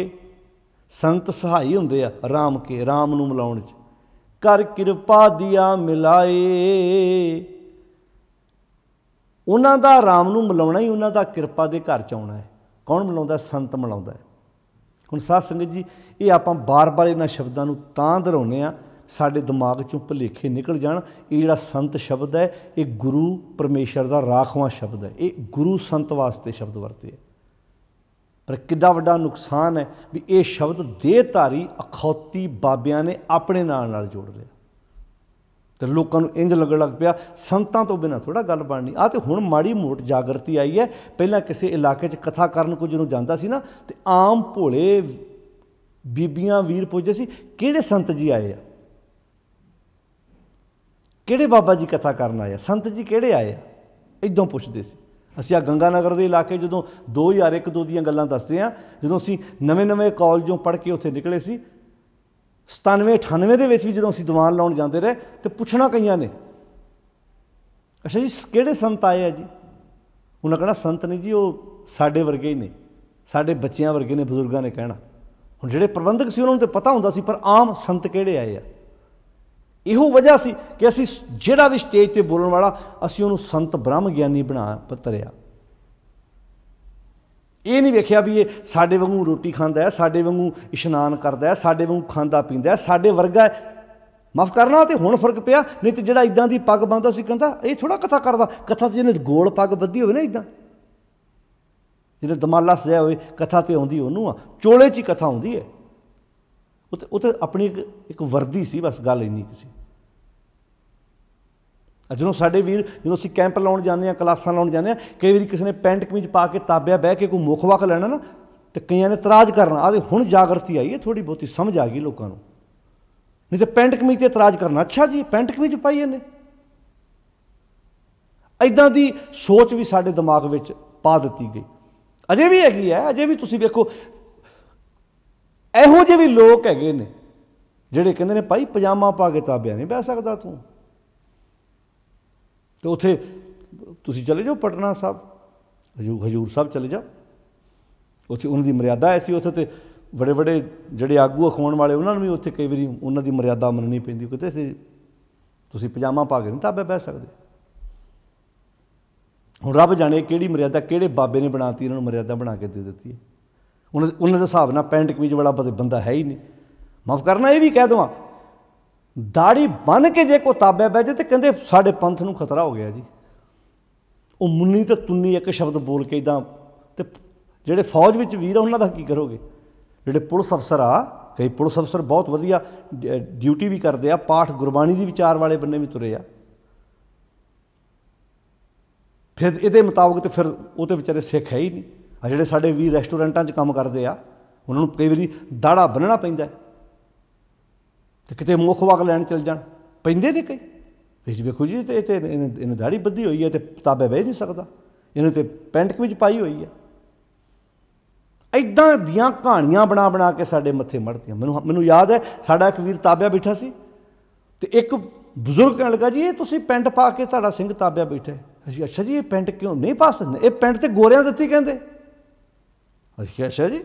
संत सहाई हुंदे आ राम के, राम नूं मिलाउण च। कर किरपा दिया मिलाए, उन्हां दा राम नूं मिलाउणा ही उन्हां दा किरपा दे घर च आउणा है। कौन मिलाउंदा? संत मिलाउंदा है। हुण साध संगत जी, ये आपां बार बार इन्हां शब्दां नूं तां दोहराउने आ साडे दिमाग चों भुलेखे निकल जाण। ये जिहड़ा संत शब्द है ये गुरु परमेश्वर का राखवां शब्द है। ये गुरु संत वास्ते शब्द वरते है। पर किड्डा वड्डा नुकसान है भी ये शब्द देहधारी अखौती बाबियां ने अपने नाल जोड़ लिया तो लोगों को इंज लगन लग पिया संतां तो बिना थोड़ा गल बननी। आ तो हुण माड़ी मोट जागृति आई है। पहलां किसी इलाके च कथा करन को ਜਦੋਂ ਜਾਂਦਾ ਸੀ ना तो आम भोले बीबियां वीर पुछदे सी किहड़े संत जी आए आ, किहड़े बाबा जी कथा करन आए आ, संत जी किहड़े आए आ, इदां पुछदे सी। ਅਸੀਂ आ गंगानगर के इलाके ਜਦੋਂ 2001-2 ਦੀਆਂ ਗੱਲਾਂ ਦੱਸਦੇ ਹਾਂ, ਜਦੋਂ ਅਸੀਂ ਨਵੇਂ ਕਾਲਜੋਂ ਪੜ੍ਹ ਕੇ ਉੱਥੇ ਨਿਕਲੇ ਸੀ 97-98 ਦੇ ਵਿੱਚ ਵੀ ਜਦੋਂ ਅਸੀਂ ਦੀਵਾਨ ਲਾਉਣ ਜਾਂਦੇ ਰਹੇ तो ਪੁੱਛਣਾ ਕਈਆਂ ਨੇ ਅੱਛਾ ਜੀ ਕਿਹੜੇ ਸੰਤ ਆਏ ਆ ਜੀ। ਉਹਨਾਂ ਕਹਿਣਾ ਸੰਤ ਨਹੀਂ ਜੀ ਉਹ ਸਾਡੇ ਵਰਗੇ ਹੀ ਨੇ, ਸਾਡੇ ਬੱਚਿਆਂ ਵਰਗੇ ਨੇ, ਬਜ਼ੁਰਗਾਂ ਨੇ ਕਹਿਣਾ। ਹੁਣ ਜਿਹੜੇ ਪ੍ਰਬੰਧਕ ਸੀ ਉਹਨਾਂ ਨੂੰ ਤਾਂ ਪਤਾ ਹੁੰਦਾ ਸੀ ਪਰ ਆਮ ਸੰਤ ਕਿਹੜੇ ਆਏ ਆ। ਇਹੋ ਵਜ੍ਹਾ ਸੀ ਕਿ ਅਸੀਂ ਜਿਹੜਾ ਵੀ ਸਟੇਜ 'ਤੇ ਬੋਲਣ ਵਾਲਾ ਅਸੀਂ ਉਹਨੂੰ ਸੰਤ ਬ੍ਰਹਮ ਗਿਆਨੀ ਬਣਾ ਧਰਿਆ। ਇਹ ਨਹੀਂ ਵੇਖਿਆ ਵੀ ਇਹ ਸਾਡੇ ਵਾਂਗੂ ਰੋਟੀ ਖਾਂਦਾ ਹੈ, ਸਾਡੇ ਵਾਂਗੂ ਇਸ਼ਨਾਨ ਕਰਦਾ ਹੈ, ਸਾਡੇ ਵਾਂਗੂ ਖਾਂਦਾ ਪੀਂਦਾ ਹੈ, ਸਾਡੇ ਵਰਗਾ ਹੈ। ਮਾਫ਼ ਕਰਨਾ ਤੇ ਹੁਣ ਫਰਕ ਪਿਆ, ਨਹੀਂ ਤਾਂ ਜਿਹੜਾ ਇੱਦਾਂ ਦੀ ਪੱਗ ਬੰਨ੍ਹਦਾ ਸੀ ਕਹਿੰਦਾ ਇਹ ਥੋੜ੍ਹਾ ਕਥਾ ਕਰਦਾ। ਕਥਾ 'ਤੇ ਜਿਹਨੇ ਗੋਲ ਪੱਗ ਬੱਧੀ ਹੋਵੇ ਨਾ ਇੱਦਾਂ, ਜਿਹਨੇ ਦਮਾਲਾ ਸਜਾਇਆ ਹੋਵੇ ਕਥਾ 'ਤੇ ਆਉਂਦੀ ਉਹਨੂੰ ਆ, ਚੋਲੇ 'ਚ ਹੀ ਕਥਾ ਆਉਂਦੀ ਹੈ। ਉਹ ਤਾਂ ਆਪਣੀ ਇੱਕ ਵਰਦੀ ਸੀ ਬਸ, ਗੱਲ ਇੰਨੀ ਕੁ ਸੀ। ਜਦੋਂ ਸਾਡੇ ਵੀਰ ਜਦੋਂ ਅਸੀਂ ਕੈਂਪ ਲਾਉਣ ਜਾਂਦੇ ਹਾਂ, ਕਲਾਸਾਂ ਲਾਉਣ ਜਾਂਦੇ ਹਾਂ, ਕਈ ਵਾਰੀ ਕਿਸੇ ਨੇ ਪੈਂਟ ਕਮੀਜ਼ ਪਾ ਕੇ ਤਾਬਿਆ ਬਹਿ ਕੇ ਕੋਈ ਮੁੱਖ ਵੱਖ ਲੈਣਾ ਨਾ ਤੇ ਕਈਆਂ ਨੇ ਇਤਰਾਜ਼ ਕਰਨਾ। ਆਹ ਹੁਣ ਜਾਗਰਤੀ ਆਈ ਹੈ, ਥੋੜ੍ਹੀ ਬਹੁਤੀ ਸਮਝ ਆ ਗਈ ਲੋਕਾਂ ਨੂੰ। नहीं तो पेंट कमीज से इतराज़ करना, अच्छा जी पेंट कमीज पाई इन्हें। इदां दी सोच भी साडे दिमाग में पा दी गई, अजे भी हैगी है। अजे भी तुसीं वेखो इहो जे भी लोग हैगे ने जिहड़े कहंदे ने भाई पजामा पा के ताबिया नहीं बह सकदा तूं। तो उत्थे तुसीं चले जाओ पटना साहब, हजूर साहब चले जाओ, उत्थे उन्हां दी मर्यादा ऐसी। उत्थे ते बड़े बड़े ਜਿਹੜੇ ਆਗੂ ਅਖਵਾਉਣ ਵਾਲੇ ਉਹਨਾਂ ਨੂੰ ਵੀ ਉੱਥੇ ਕਈ ਵਾਰੀ ਉਹਨਾਂ ਦੀ ਮਰਿਆਦਾ ਮੰਨਣੀ ਪੈਂਦੀ। ਕਿਤੇ ਤੁਸੀਂ ਪਜਾਮਾ ਪਾ ਕੇ ਨਹੀਂ ਤਾਬੇ ਬਹਿ ਸਕਦੇ। ਹੁਣ ਰੱਬ ਜਾਣੇ ਕਿਹੜੀ ਮਰਿਆਦਾ ਕਿਹੜੇ ਬਾਬੇ ਨੇ ਬਣਾਤੀ, ਇਹਨਾਂ ਨੂੰ ਮਰਿਆਦਾ ਬਣਾ ਕੇ ਦੇ ਦਿੱਤੀ ਹੈ। ਉਹਨਾਂ ਦੇ ਹਿਸਾਬ ਨਾਲ ਪੈਂਟ ਕਮੀਜ਼ ਵਾਲਾ ਬੰਦਾ ਹੈ ਹੀ ਨਹੀਂ। ਮਾਫ਼ ਕਰਨਾ ਇਹ ਵੀ ਕਹਿ ਦੇਵਾਂ, ਦਾੜੀ ਬੰਨ੍ਹ ਕੇ ਜੇ ਕੋਈ ਤਾਬੇ ਬਹਿ ਜਾਏ ਤਾਂ ਕਹਿੰਦੇ ਸਾਡੇ ਪੰਥ ਨੂੰ ਖਤਰਾ ਹੋ ਗਿਆ ਜੀ। ਉਹ ਮੁੰਨੀ ਤੇ ਤੁੰਨੀ ਇੱਕ ਸ਼ਬਦ ਬੋਲ ਕੇ ਇੱਦਾਂ, ਅਤੇ ਜਿਹੜੇ ਫੌਜ ਵਿੱਚ ਵੀਰ ਆ ਉਹਨਾਂ ਦਾ ਕੀ ਕਰੋਗੇ। ਜਿਹੜੇ ਪੁਲਿਸ ਅਫਸਰ ਆ, ਕਈ ਪੁਲਿਸ ਅਫਸਰ ਬਹੁਤ ਵਧੀਆ ਡਿਊਟੀ ਵੀ ਕਰਦੇ ਆ, ਪਾਠ ਗੁਰਬਾਣੀ ਦੀ ਵਿਚਾਰ ਵਾਲੇ ਬੰਨੇ ਵੀ ਤੁਰੇ ਆ। ਫਿਰ ਇਹਦੇ ਮੁਤਾਬਕ ਤਾਂ ਫਿਰ ਉਹ ਤਾਂ ਵਿਚਾਰੇ ਸਿੱਖ ਹੈ ਹੀ ਨਹੀਂ। ਆ ਜਿਹੜੇ ਸਾਡੇ ਵੀਰ ਰੈਸਟੋਰੈਂਟਾਂ 'ਚ ਕੰਮ ਕਰਦੇ ਆ, ਉਹਨਾਂ ਨੂੰ ਕਈ ਵਾਰੀ ਦਾੜਾ ਬੰਨ੍ਹਣਾ ਪੈਂਦਾ ਅਤੇ ਕਿਤੇ ਮੁੱਖ ਵਗ ਲੈਣ ਚਲ ਜਾਣ ਪੈਂਦੇ ਨੇ ਕਈ। ਫਿਰ ਵੇਖੋ ਜੀ ਤੇ ਇਹਨੇ ਦਾੜੀ ਬੱਧੀ ਹੋਈ ਹੈ ਅਤੇ ਤਾਬੇ ਬਹਿ ਨਹੀਂ ਸਕਦਾ, ਇਹਨੇ ਤਾਂ ਪੈਂਟ ਕਮੀਜ਼ ਪਾਈ ਹੋਈ ਹੈ। ਇੱਦਾਂ ਦੀਆਂ ਕਹਾਣੀਆਂ ਬਣਾ ਕੇ ਸਾਡੇ ਮੱਥੇ ਮੜ੍ਹਦੀਆਂ। ਮੈਨੂੰ ਯਾਦ ਹੈ ਸਾਡਾ ਇੱਕ ਵੀਰ ਤਾਬਿਆ ਬੈਠਾ ਸੀ ਅਤੇ ਇੱਕ ਬਜ਼ੁਰਗ ਕਹਿਣ ਲੱਗਾ ਜੀ ਇਹ ਤੁਸੀਂ ਪੈਂਟ ਪਾ ਕੇ ਤੁਹਾਡਾ ਸਿੰਘ ਤਾਬਿਆ ਬੈਠਾ। ਅਸੀਂ ਅੱਛਾ ਜੀ ਇਹ ਪੈਂਟ ਕਿਉਂ ਨਹੀਂ ਪਾ ਸਕਦੇ, ਇਹ ਪੈਂਟ ਤਾਂ ਗੋਰਿਆਂ ਦਿੱਤੀ ਕਹਿੰਦੇ। ਅਸੀਂ ਅੱਛਾ ਜੀ,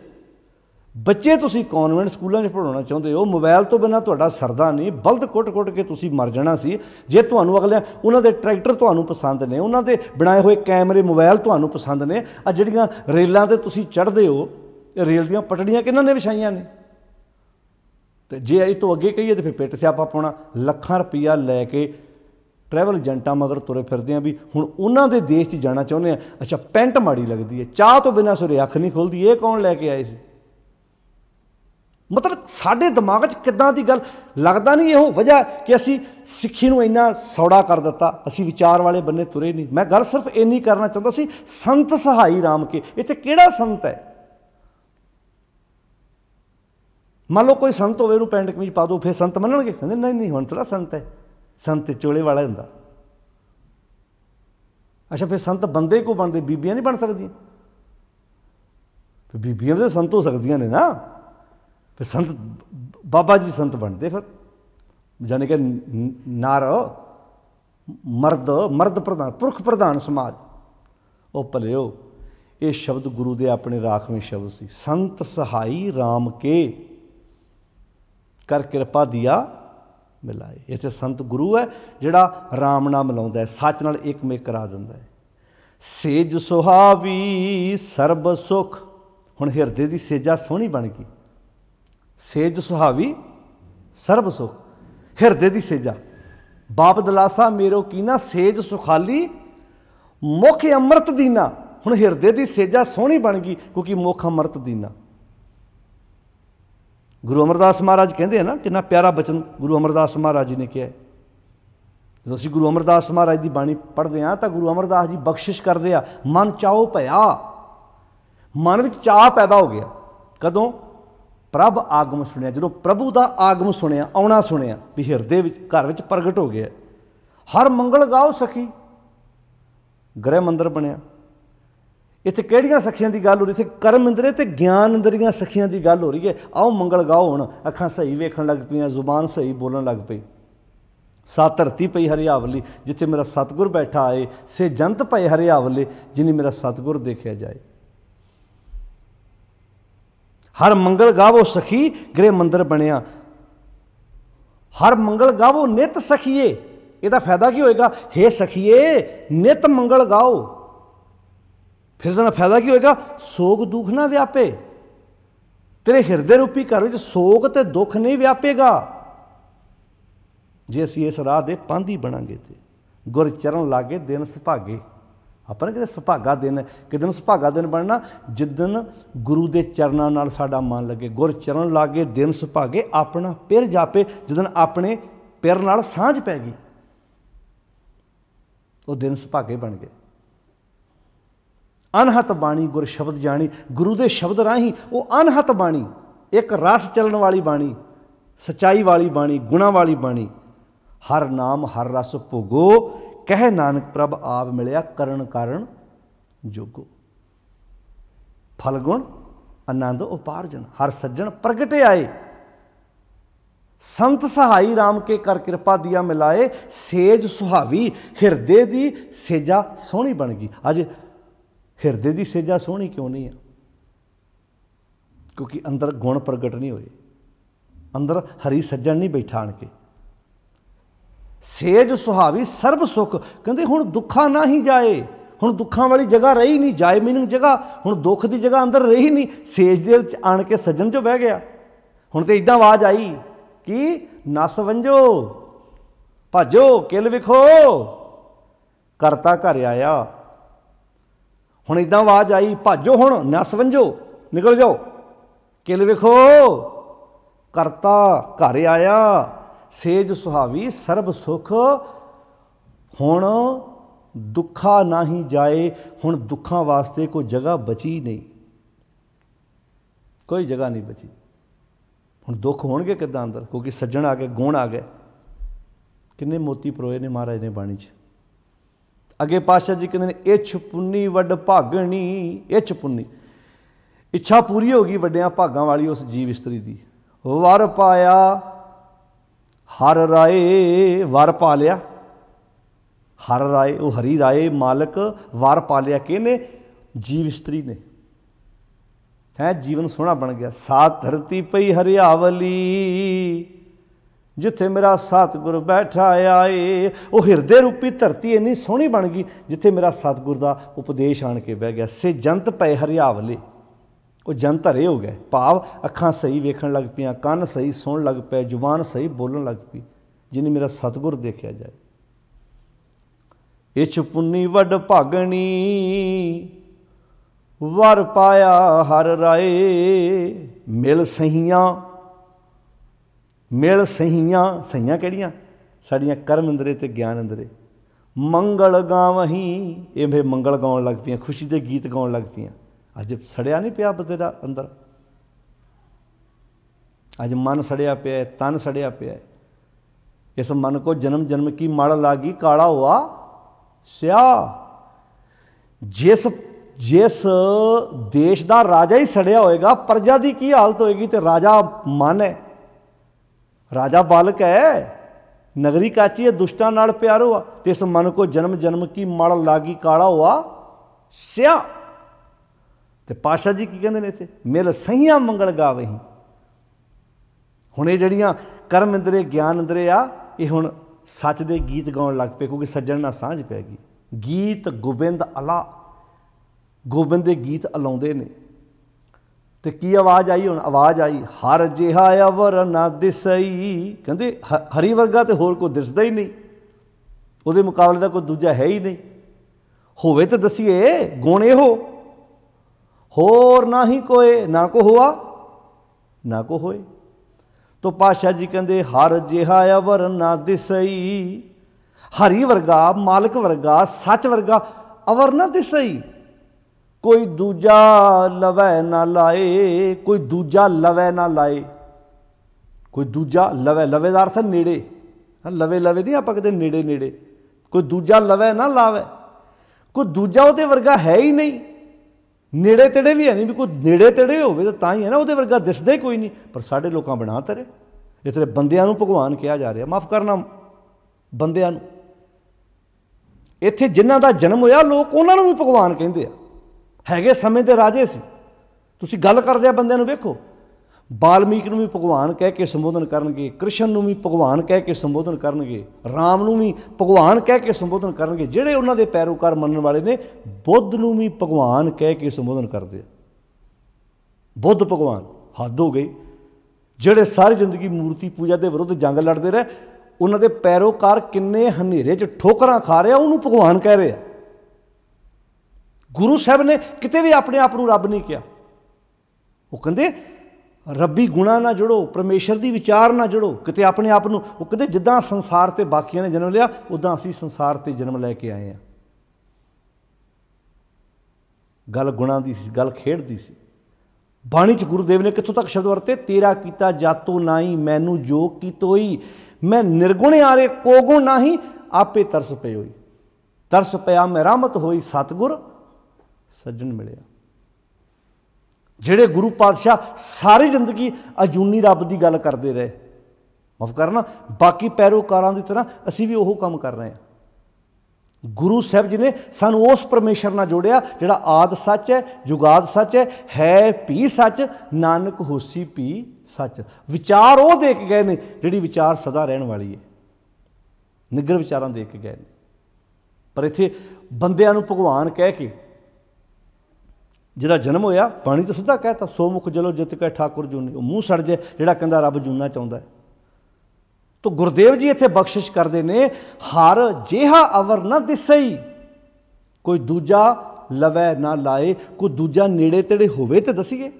ਬੱਚੇ ਤੁਸੀਂ ਕੌਨਵੈਂਟ ਸਕੂਲਾਂ 'ਚ ਪੜ੍ਹਾਉਣਾ ਚਾਹੁੰਦੇ ਹੋ, ਮੋਬਾਈਲ ਤੋਂ ਬਿਨਾਂ ਤੁਹਾਡਾ ਸਰਦਾ ਨਹੀਂ, ਬਲਦ ਕੁੱਟ ਕੇ ਤੁਸੀਂ ਮਰ ਜਾਣਾ ਸੀ ਜੇ ਤੁਹਾਨੂੰ ਅਗਲੇ ਉਹਨਾਂ ਦੇ ਟਰੈਕਟਰ ਤੁਹਾਨੂੰ ਪਸੰਦ ਨੇ, ਉਹਨਾਂ ਦੇ ਬਣਾਏ ਹੋਏ ਕੈਮਰੇ ਮੋਬਾਈਲ ਤੁਹਾਨੂੰ ਪਸੰਦ ਨੇ। ਆ ਜਿਹੜੀਆਂ ਰੇਲਾਂ 'ਤੇ ਤੁਸੀਂ ਚੜ੍ਹਦੇ ਹੋ, ਇਹ ਰੇਲ ਦੀਆਂ ਪਟੜੀਆਂ ਕਿਹਨਾਂ ਨੇ ਵਿਛਾਈਆਂ ਨੇ। ਅਤੇ ਜੇ ਇਹ ਤੋਂ ਅੱਗੇ ਕਹੀਏ ਤਾਂ ਫਿਰ ਪਿੱਟ ਸਿਆਪਾ ਪਾਉਣਾ। ਲੱਖਾਂ ਰੁਪਈਆ ਲੈ ਕੇ ਟਰੈਵਲ ਏਜੰਟਾਂ ਮਗਰ ਤੁਰੇ ਫਿਰਦੇ ਹਾਂ ਵੀ ਹੁਣ ਉਹਨਾਂ ਦੇ ਦੇਸ਼ 'ਚ ਜਾਣਾ ਚਾਹੁੰਦੇ ਹਾਂ। ਅੱਛਾ ਪੈਂਟ ਮਾੜੀ ਲੱਗਦੀ ਹੈ, ਚਾਹ ਤੋਂ ਬਿਨਾਂ ਸਵੇਰੇ ਅੱਖ ਨਹੀਂ ਖੁੱਲ੍ਹਦੀ, ਇਹ ਕੌਣ ਲੈ ਕੇ ਆਏ ਸੀ। ਮਤਲਬ ਸਾਡੇ ਦਿਮਾਗ 'ਚ ਕਿੱਦਾਂ ਦੀ ਗੱਲ, ਲੱਗਦਾ ਨਹੀਂ ਇਹੋ ਵਜ੍ਹਾ ਕਿ ਅਸੀਂ ਸਿੱਖੀ ਨੂੰ ਇੰਨਾ ਸੌੜਾ ਕਰ ਦਿੱਤਾ, ਅਸੀਂ ਵਿਚਾਰ ਵਾਲੇ ਬੰਨੇ ਤੁਰੇ ਨਹੀਂ। ਮੈਂ ਗੱਲ ਸਿਰਫ ਇੰਨੀ ਕਰਨਾ ਚਾਹੁੰਦਾ ਸੀ, ਸੰਤ ਸਹਾਈ ਰਾਮ ਕੇ ਇੱਥੇ ਕਿਹੜਾ ਸੰਤ ਹੈ। ਮੰਨ ਲਓ ਕੋਈ ਸੰਤ ਹੋਵੇ ਉਹਨੂੰ ਪੈਂਟ ਕਮੀਜ਼ ਪਾ ਦਿਓ, ਫਿਰ ਸੰਤ ਮੰਨਣਗੇ? ਕਹਿੰਦੇ ਨਹੀਂ ਹੁਣ ਥੋੜ੍ਹਾ ਸੰਤ ਹੈ, ਸੰਤ ਚੋਲੇ ਵਾਲਾ ਹੁੰਦਾ। ਅੱਛਾ ਫਿਰ ਸੰਤ ਬੰਦੇ ਕੋ ਬਣਦੇ, ਬੀਬੀਆਂ ਨਹੀਂ ਬਣ ਸਕਦੀਆਂ? ਫਿਰ ਬੀਬੀਆਂ ਤਾਂ ਸੰਤ ਹੋ ਸਕਦੀਆਂ ਨੇ ਨਾ। ਫਿਰ ਸੰਤ ਬਾਬਾ ਜੀ ਸੰਤ ਬਣਦੇ ਫਿਰ, ਜਾਣੀ ਕਿ ਨਾਰ ਮਰਦ ਪ੍ਰਧਾਨ, ਪੁਰਖ ਪ੍ਰਧਾਨ ਸਮਾਜ। ਉਹ ਭਲਿਓ ਇਹ ਸ਼ਬਦ ਗੁਰੂ ਦੇ ਆਪਣੇ ਰਾਖਵੇਂ ਸ਼ਬਦ ਸੀ, ਸੰਤ ਸਹਾਈ ਰਾਮ ਕੇ ਕਰ ਕਿਰਪਾ ਦੀਆ ਮਿਲਾਏ। ਇੱਥੇ ਸੰਤ ਗੁਰੂ ਹੈ ਜਿਹੜਾ ਰਾਮ ਨਾਲ ਮਿਲਾਉਂਦਾ ਹੈ, ਸੱਚ ਨਾਲ ਇੱਕਮਿਕ ਕਰਾ ਦਿੰਦਾ ਹੈ। ਸੇਜ ਸੁਹਾਵੀ ਸਰਬ ਸੁਖ, ਹੁਣ ਹਿਰਦੇ ਦੀ ਸੇਜਾ ਸੋਹਣੀ ਬਣ ਗਈ। ਸੇਜ ਸੁਹਾਵੀ ਸਰਬ ਸੁਖ, ਹਿਰਦੇ ਦੀ ਸੇਜਾ। ਬਾਪ ਦਲਾਸਾ ਮੇਰੋ ਕੀਨਾ, ਸੇਜ ਸੁਖਾਲੀ ਮੁਖ ਅੰਮ੍ਰਿਤ ਦੀਨਾ। हुण हिरदे दी सेजा सोहनी बन गई क्योंकि मुख अमृत दीना। गुरु अमरदास महाराज कहते हैं ना, कितना प्यारा बचन गुरु अमरदास महाराज जी ने किया है। जो असीं गुरु अमरदास महाराज की बाणी पढ़ते हैं तो गुरु अमरदास जी बख्शिश करते हैं, मन चाओ भया, मन में चाह पैदा हो गया। कदों? प्रभ आगम सुनिया, जो प्रभु का आगम सुनिया, आना सुनिया भी हिरदे घर में प्रगट हो गया। हर मंगल गाओ सखी, गृह मंदिर बनया। इत्थे किहड़ियां सखियां की गल हो रही? इत्थे कर्म इंद्रिय ते ज्ञान इंद्रियां सखियां की गल हो रही है। आओ मंगल गाओ हुण। अखां सही वेखण लग पईयां, जुबान सही बोलन लग पई। सा धरती पई हरियावली, जिथे मेरा सतगुर बैठा आए, से जंत पए हरियावले, जिन्हें मेरा सतगुर देखा जाए। हर मंगल गावो सखी, गृह मंदिर बनया। हर मंगल गावो नित सखीए, ਇਹਦਾ फायदा की होएगा? हे सखीए नित मंगल गाओ। फिर ਇਹਦਾ फायदा की होएगा? सोग दुख ना व्यापे। तेरे हिरदे रूपी घर में सोग ते दुख नहीं व्यापेगा जे असीं इस राह दे पांधी बनांगे। ते गुर चरण लागे दिन सुभागे। ਆਪਾਂ ਕਿਤੇ ਸੁਭਾਗਾ दिन, किदन सुभागा दिन बनना? जिदन गुरु के चरणों नाल साडा मन लगे। गुर चरण लागे दिन सुभागे, अपना पिर जापे। जिदन अपने पिर नाल सांझ पै गई, वो दिन सुभागे बन गए। अनहत बाणी गुर शब्द जानी, गुरु के शब्द राही वो अनहत बाणी, एक रस चलन वाली बाणी, सच्चाई वाली बाणी, गुणा वाली बाणी। हर नाम हर रस भोगो, कह नानक प्रभ आप मिलिया, करण कारण जोगो। फलगुण आनंद उपार्जन, हर सज्जन प्रगटे आए। संत सहाई राम के कर कृपा दिया मिलाए, सेज सुहावी हिरदे दी सेजा सोहनी बन गई। अज हिरदे दी सेजा सोहनी क्यों नहीं है? क्योंकि अंदर गुण प्रगट नहीं होए, अंदर हरी सज्जन नहीं बैठा आन के। सेज सुहावी सर्ब सुख, कहते हुण दुखा ना ही जाए। हुण दुखा वाली जगह रही नहीं, जाए मीनिंग जगह, हुण दुख की जगह अंदर रही नहीं। सेज दे आन के सज्जन चो बह गया। हुण तो इदां आवाज आई कि नस वंजो भाजो किल विखो, करता घर आया। हुण इदां आवाज आई भाजो, हुण नस वंजो, निकल जाओ, किल विखो, करता घर आया। सेज सुहावी सर्ब सुख, हुण दुखा ना ही जाए। हुण दुखा वास्ते कोई जगह बची नहीं, कोई जगह नहीं बची। हुण दुख होणगे किदां अंदर? क्योंकि सज्जन आ गए, गुण आ गए। किन्ने मोती परोए ने महाराज ने बाणी च। अगे पातशाह जी कहते हैं इछ पुन्नी वड भागणी, इछ पुन्नी इच्छा पूरी हो गई वड्डियां भागां वाली उस जीव इस्त्री दी। वर पाया हर राए, वर पा लिया हर राए, वो हरी राए मालक वर पा लिया। किहने? जीव इस्त्री ने। है जीवन सोहना बन गया। सात धरती पई हरियावली, जिथे मेरा सतगुर बैठा आए। वो हिरदे रूपी धरती इन्नी सोहनी बन गई जिथे मेरा सतगुर का उपदेश आन के बह गया। से जंत पए हरियावले, वो जंत हरे हो गए। भाव अखां सही वेखण लग पियां, कन्न सही सुन लग पे, जुबान सही बोलन लग पई, जिन्हें मेरा सतगुर देखा जाए। इछ पुन्नी वड भागणी, वर पाया हर राए। मिल सहियां, मिल सहियां, सहियां किहड़ियां? साड़ियां कर्म इंद्रे ते ज्ञान इंद्रे। मंगल गावहीं, ये फिर मंगल गाउण लग पियां, खुशी के गीत गाउण लग पियां। अज सड़िया नहीं पिया बतेरा अंदर, अज मन सड़िया पिया है, तन सड़िया पिया है। इस मन को जन्म जन्म की मड़ लागी, काला हुआ स्या। जिस जिस देश का राजा ही सड़िया होएगा, प्रजा की की हालत होएगी? तो राजा मन है, राजा बालक है, नगरी काची है, दुष्टां नाल प्यार हुआ। तो इस मन को जन्म जन्म की मड़ लागी, काला हुआ स्या। तो पातशाह जी की कहते हैं इत्थे? मिल सहियां मंगल गावहीं। हुण ये जिहड़ियां कर्म इंद्रे ज्ञान इंद्रे आ, ये हुण सच दे गीत गाउण लग पे, क्योंकि सज्जन नाल सांझ पै गई। गीत गोबिंद अला, गोबिंद के गीत अलाउंदे ने। तो की आवाज़ आई? हुण आवाज़ आई हर जिहा अवर ना दिसई। कहते हरी वर्गा तो होर कोई दिसदा ही नहीं, उहदे मुकाबले का कोई दूजा है ही नहीं। होवे तो दसीए गुण इहो, होर ना ही कोई, ना को होआ ना को होए। तो पातशाह जी कहते हर जिहा अवर ना दिसई, हरि वर्गा, मालिक वर्गा, सच वर्गा अवर ना दिसई। कोई दूजा लवै ना लाए, कोई दूजा लवै ना लाए। कोई दूजा लवै, लवे का अर्थ है नेड़े, लवे लवे नहीं आप कहते नेड़े नेड़े। कोई दूजा लवै ना लावे, कोई दूजा वो वर्गा है ही नहीं। नेड़े तेड़े भी है नहीं, भी कोई नेड़े तेड़े हो तो ही है ना, वो वर्गा दिसदा ही कोई नहीं। पर साढ़े लोगों बना तरे इसलिए बंदियां भगवान कहा जा रहा, माफ़ करना बंदियां। इत्थे जिन्हां दा जन्म होया लोग उन्हां नूं भी भगवान कहंदे आ। हैगे समय के राजे सी, तुसीं गल करदे बंदियां नूं वेखो, वाल्मीकि नूं भी भगवान कह के संबोधन करनगे, कृष्ण नूं भी भगवान कह के संबोधन करनगे, राम नूं भी भगवान कह के संबोधन करनगे। जिहड़े उन्हां दे पैरोकार मनण वाले ने बुद्ध नूं भी भगवान कह के संबोधन करदे। बुद्ध भगवान हद हो गई। जिहड़े सारी जिंदगी मूर्ति पूजा के विरुद्ध जंग लड़ते रहे, उन्हां दे पैरोकार किन्ने हनेरे च ठोकरां खा रहे, उन्होंने भगवान कह रहे। गुरु साहब ने किते भी अपने आप को रब नहीं किया। वो कहते रब्बी गुणा ना जुड़ो, परमेश्वर की विचार ना जुड़ो, किते अपने आप को। वो कहते जिद्दां संसार ते बाकियां ने जन्म लिया, उदां असीं संसार ते जन्म लैके आए हैं। गल गुणा की सी, गल खेड दी सी। बाणी च गुरुदेव ने कितों तक शब्द वरते, तेरा कीता जातो नाई मैनू जो की तोई, मैं निर्गुण आरे को गुण नाही आपे तरस पे होई। तरस पया मैं रहमत होई, सतगुर सज्जन मिलिया। जिहड़े गुरु पातशाह सारी जिंदगी अजूनी रब की गल करते रहे, माफ करना बाकी पैरोकारां की तरह असीं भी ओह काम कर रहे हैं। गुरु साहब जी ने सानू उस परमेश्वर नाल जोड़िया जिहड़ा आद सच है, जुगाद सच है भी सच, नानक होसी भी सच। विचार वो दे के गए ने जिहड़ी विचार सदा रहन वाली है, निगर विचारां दे के गए ने। पर इत्थे बंदियां नूं भगवान कह के जिहदा जन्म होया, बाणी तो सीधा कहता सो मुख जलो जित कै ठाकुर जूनी। मूँह सड़ जाए जिहड़ा कहंदा रब जूना चाहुंदा है। तो गुरुदेव जी इत्थे बख्शिश करते ने, हर जिहा अवर ना दिसई, कोई दूजा लवै ना लाए, कोई दूजा नेड़े तेड़े होवे तो दसीए।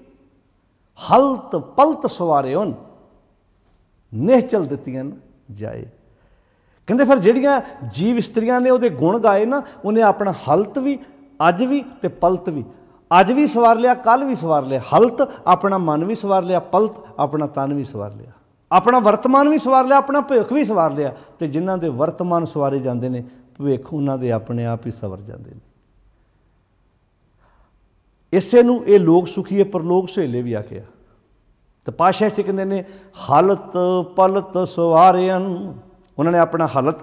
हलत पलत सवारे उन निहचल दित्तियां जाए। कहते फिर जिहड़ियां जीव इस्त्रियां ने उहदे गुण गाए ना, उन्हें अपना हलत भी अज भी ते पलत भी, अज भी सवार लिया कल भी सवार लिया। हलत अपना मन भी सवार लिया, पलत अपना तन भी सवार लिया, अपना वर्तमान भी सवार लिया, अपना भविख भी सवार लिया। तो जिन्हां दे वर्तमान सवारे जाते हैं, भविख उन्हां दे अपने आप ही सवर जाते हैं। इसे नूं ये लोग सुखीए परलोक सुहेले भी आखिया। तो पातशाह इत्थे कहंदे ने हलत पलत सवारियन। उन्होंने अपना हलत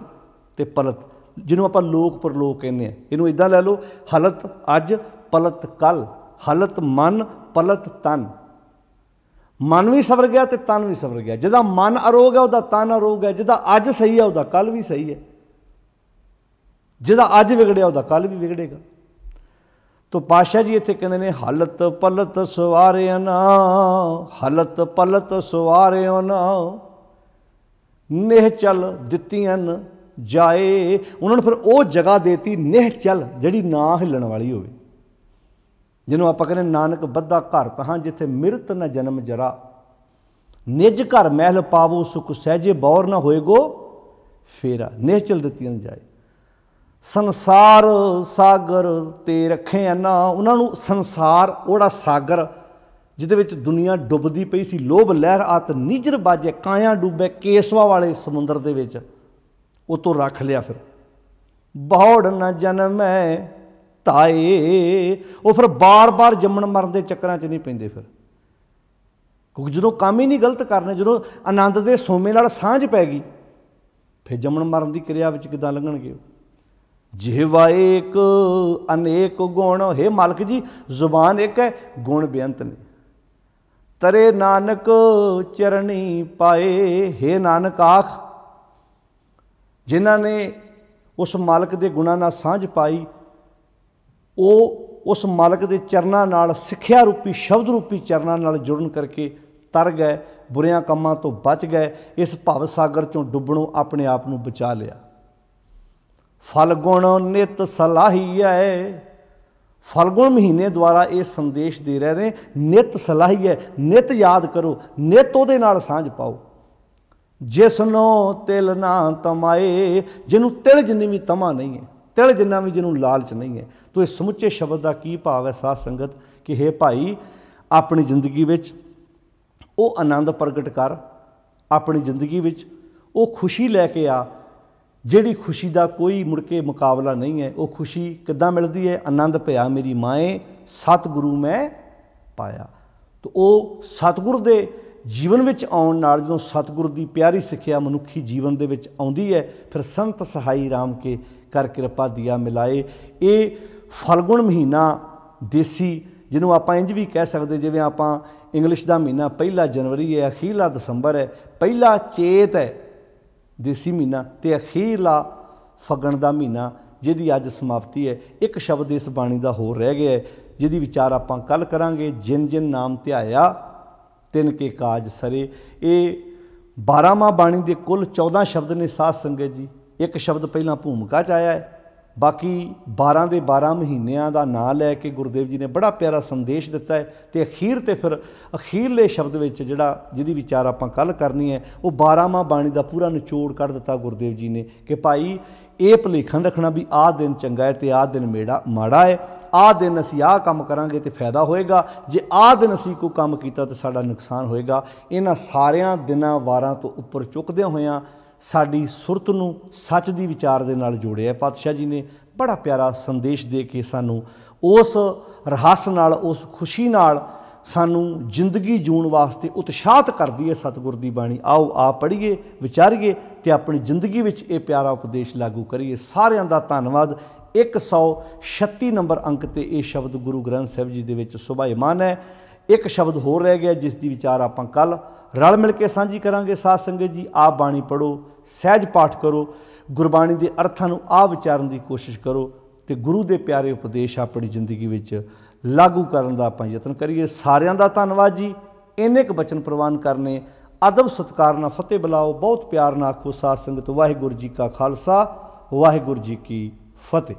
ते पलत, जिन्हों आप लोक परलोक कहने, इनू इदां लै लो, हलत अज पलत कल, हलत मन पलत तन। मन भी सवर गया तो तन भी सवर गया। जिहदा मन अरोग है उहदा तन अरोग है, जिहदा अज सही है उहदा कल भी सही है, जिहदा अज बिगड़िया उहदा कल भी बिगड़ेगा। तो पातशाह जी इत्थे कहंदे ने हलत पलत सवारियन, हलत पलत सवारियन निहचल दित्तियां जाए। उन्होंने फिर वो जगह देती निहचल जिहड़ी ना हिलण वाली होवे, जिन्हों आप कहने नानक बद्धा घर तहां जिथे मिरत न जन्म जरा, निज घर महल पावो सुख सहजे बौर न होएगो फेरा। निहचल दित्तियां जाए। संसार सागर ते रखे ना, उन्होंने संसार ओड़ा सागर जिहदे विच दुनिया डुबदी पई सी, लोभ लहर आत निजर बाजे, काया डूबे केसवा वाले समुंदर दे विच, उतों रख लिया। फिर बौड़ न जन्मै ताए, वो फिर बार बार जम्मण मरण के चक्कर च नहीं पेंदे। फिर क्योंकि जो काम ही नहीं गलत करने, जो आनंद के सोमे नाल सांझ पै गई, फिर जम्मण मरण की क्रिया विच किदां लंघणगे। जिहवा एक अनेक गुण, हे मालक जी जुबान एक है गुण बेअंत ने, तरे नानक चरणी पाए। हे नानक आख, जिन्हां ने उस मालक के गुणां नाल सांझ पाई, वो उस मालक के चरनां नाल सिक्ख्या रूपी शब्द रूपी चरनां नाल जुड़न करके तर गए, बुरियां कामां तो बच गए, इस भव सागर चों डुੱਬਣੋਂ अपने आप को बचा लिया। फलगुण नित सलाहीऐ। फलगुण महीने द्वारा ये संदेश दे रहे हैं, नित सलाहीऐ, नित याद करो, नित उहदे नाल सांझ पाओ। जिसनो तिल ना तमाए, जिन्हों तिल जिन्नी भी तमा नहीं है, तिल जिन्ना भी जिन्हों लालच नहीं है। तो इस समुचे शब्द का की भाव है साध संगत कि हे भाई अपनी जिंदगी विच वो आनंद प्रगट कर, अपनी जिंदगी विच वो खुशी लैके आ जिहड़ी खुशी का कोई मुड़ के मुकाबला नहीं है। वो खुशी किद्दां मिलती है? आनंद भया मेरी माए सतगुरु मैं पाया। तो वो सतगुर दे जीवन विच आउण नाल जदों सतगुर दी प्यारी सिक्ख्या मनुखी जीवन दे विच आउंदी है, फिर संत सहाई राम के कर कृपा दिया मिलाए। ये फलगुण महीना देसी जिन्हों आप इंज भी कह सकते, जिवें आपां इंग्लिश का महीना 1 जनवरी है, अखीरला दसंबर है, पहला चेत है देसी महीना, तो अखीरला फगण का महीना जिहदी अज समाप्ति है। एक शब्द इस बाणी का होर रह गया है जिहदी विचार आपां कल करांगे। जिन जिन नाम ध्याया तिन के काज सरे। ये 12वां बाणी के कुल 14 शब्द ने साध संगत जी। एक शब्द पहला भूमिका च आया है, बाकी 12 के 12 महीनों का नाम लैके गुरुदेव जी ने बड़ा प्यारा संदेश दिता है। तो अखीर तो फिर अखीरले शब्द में जिहड़ा जिहदी विचार आपां कल करनी है, वो 12वां बाणी का पूरा निचोड़ कढ़ दिता गुरुदेव जी ने कि भाई ये भुलेखा रखना भी आ दिन चंगा है तो आ दिन माड़ा है, आ दिन असी आ काम करांगे तो फायदा होएगा, जे आ दिन असी कोई काम किया तो साडा नुकसान होएगा। इन्हां सारियां दिनां वारां तो उपर चुकदे होइयां साडी सुरत नूं सच दी विचार दे नाल जोड़िया। पातशाह जी ने बड़ा प्यारा संदेश दे के सानू उस रहस नाल उस खुशी नाल सानू जिंदगी जूण वास्ते उत्साहित करदी है सतगुर दी बाणी। आओ आप पढ़ीए विचारीए ते अपनी जिंदगी विच ये प्यारा उपदेश लागू करिए। सारियां दा धन्नवाद। 136 नंबर अंक ते ये शब्द गुरु ग्रंथ साहिब जी दे विच सुभाईमान है। एक शब्द होर रह गया जिस दी विचार आपां कल रल मिल के सांझी करांगे। साध संगत जी आप बाणी पढ़ो, सहज पाठ करो, गुरबाणी के अर्थां नूं आ विचारन की कोशिश करो तो गुरु के प्यारे उपदेश अपनी जिंदगी विच लागू करन दा आपां यतन करिए। सारियां दा धन्नवाद जी। इन्ने क बचन प्रवान करने, अदब सत्कार नाल फतेह बुलाओ, बहुत प्यार नाल आखो साध संगत वाहिगुरू जी का खालसा वाहिगुरू जी की फतेह।